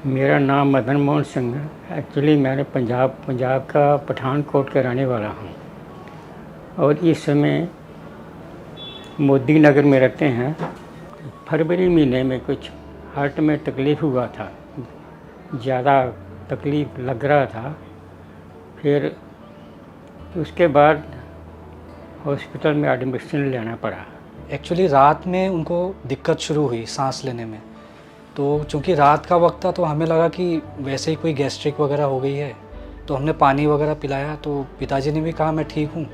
मेरा नाम मदन मोहन सिंह है। एक्चुअली मैं पंजाब का पठानकोट का रहने वाला हूँ और इस समय मोदी नगर में रहते हैं। फरवरी महीने में कुछ हार्ट में तकलीफ़ हुआ था, ज़्यादा तकलीफ़ लग रहा था। फिर उसके बाद हॉस्पिटल में एडमिशन लेना पड़ा। एक्चुअली रात में उनको दिक्कत शुरू हुई सांस लेने में, तो चूँकि रात का वक्त था तो हमें लगा कि वैसे ही कोई गैस्ट्रिक वगैरह हो गई है, तो हमने पानी वगैरह पिलाया। तो पिताजी ने भी कहा मैं ठीक हूँ।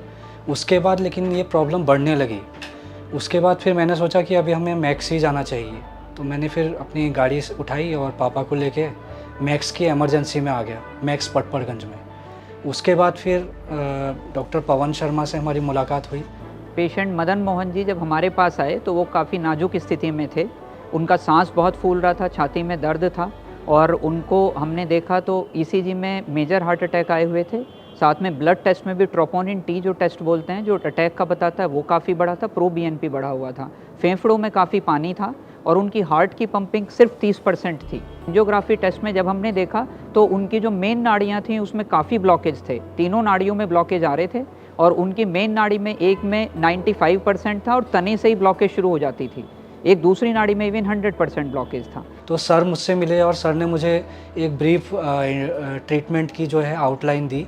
उसके बाद लेकिन ये प्रॉब्लम बढ़ने लगी। उसके बाद फिर मैंने सोचा कि अभी हमें मैक्स ही जाना चाहिए, तो मैंने फिर अपनी गाड़ी उठाई और पापा को लेके मैक्स की इमरजेंसी में आ गया, मैक्स पटपड़गंज में। उसके बाद फिर डॉक्टर पवन शर्मा से हमारी मुलाकात हुई। पेशेंट मदन मोहन जी जब हमारे पास आए तो वो काफ़ी नाजुक स्थिति में थे। उनका सांस बहुत फूल रहा था, छाती में दर्द था और उनको हमने देखा तो ईसीजी में मेजर हार्ट अटैक आए हुए थे। साथ में ब्लड टेस्ट में भी ट्रोपोनिन टी जो टेस्ट बोलते हैं, जो अटैक का बताता है, वो काफ़ी बढ़ा था। प्रो बीएनपी बढ़ा हुआ था। फेफड़ों में काफ़ी पानी था और उनकी हार्ट की पंपिंग सिर्फ 30% थी। एंजियोग्राफी टेस्ट में जब हमने देखा तो उनकी जो मेन नाड़ियाँ थीं उसमें काफ़ी ब्लॉकेज थे। तीनों नाड़ियों में ब्लॉकेज आ रहे थे और उनकी मेन नाड़ी में एक में 95% था और तने से ही ब्लॉकेज शुरू हो जाती थी। एक दूसरी नाड़ी में इवन 100% ब्लॉकेज था। तो सर मुझसे मिले और सर ने मुझे एक ब्रीफ ट्रीटमेंट की जो है आउटलाइन दी।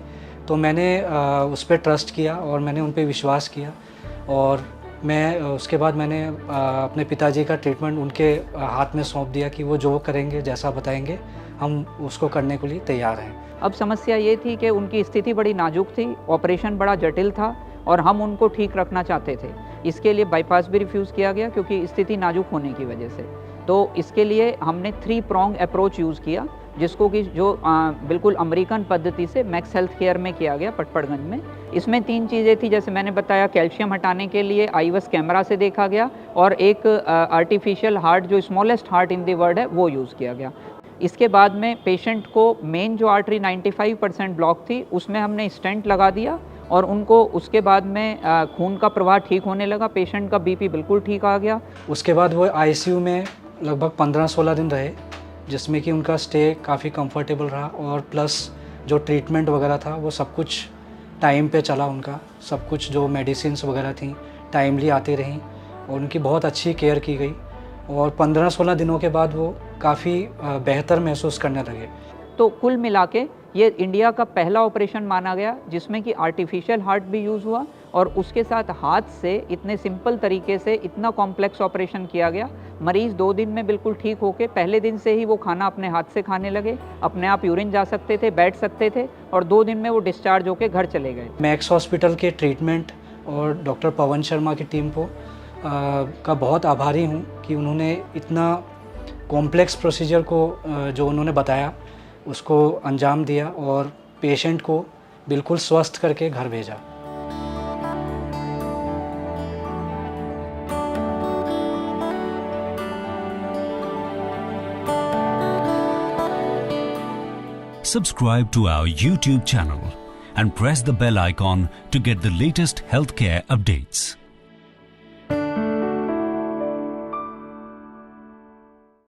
तो मैंने उस पर ट्रस्ट किया और मैंने उन पर विश्वास किया और उसके बाद मैंने अपने पिताजी का ट्रीटमेंट उनके हाथ में सौंप दिया कि वो जो करेंगे, जैसा बताएंगे, हम उसको करने के लिए तैयार हैं। अब समस्या ये थी कि उनकी स्थिति बड़ी नाजुक थी, ऑपरेशन बड़ा जटिल था और हम उनको ठीक रखना चाहते थे। इसके लिए बाईपास भी रिफ्यूज़ किया गया क्योंकि स्थिति नाजुक होने की वजह से। तो इसके लिए हमने 3 prong अप्रोच यूज़ किया, जिसको कि जो बिल्कुल अमेरिकन पद्धति से मैक्स हेल्थ केयर में किया गया पटपड़गंज में। इसमें 3 चीज़ें थी, जैसे मैंने बताया, कैल्शियम हटाने के लिए आईवस कैमरा से देखा गया और एक आर्टिफिशियल हार्ट जो smallest heart in the world है वो यूज़ किया गया। इसके बाद में पेशेंट को मेन जो आर्टरी 95% ब्लॉक थी उसमें हमने स्टेंट लगा दिया और उनको उसके बाद में खून का प्रवाह ठीक होने लगा। पेशेंट का बीपी बिल्कुल ठीक आ गया। उसके बाद वो आईसीयू में लगभग 15-16 दिन रहे, जिसमें कि उनका स्टे काफ़ी कंफर्टेबल रहा और प्लस जो ट्रीटमेंट वगैरह था वो सब कुछ टाइम पे चला। उनका सब कुछ जो मेडिसिन्स वगैरह थी टाइमली आती रहीं और उनकी बहुत अच्छी केयर की गई और 15-16 दिनों के बाद वो काफ़ी बेहतर महसूस करने लगे। तो कुल मिला के ये इंडिया का पहला ऑपरेशन माना गया जिसमें कि आर्टिफिशियल हार्ट भी यूज़ हुआ और उसके साथ हाथ से इतने सिंपल तरीके से इतना कॉम्प्लेक्स ऑपरेशन किया गया। मरीज़ 2 दिन में बिल्कुल ठीक होके पहले दिन से ही वो खाना अपने हाथ से खाने लगे, अपने आप यूरिन जा सकते थे, बैठ सकते थे और 2 दिन में वो डिस्चार्ज होके घर चले गए। मैक्स हॉस्पिटल के ट्रीटमेंट और डॉक्टर पवन शर्मा की टीम को का बहुत आभारी हूँ कि उन्होंने इतना कॉम्प्लेक्स प्रोसीजर को जो उन्होंने बताया उसको अंजाम दिया और पेशेंट को बिल्कुल स्वस्थ करके घर भेजा। Subscribe to our YouTube channel and press the bell icon to get the latest healthcare updates.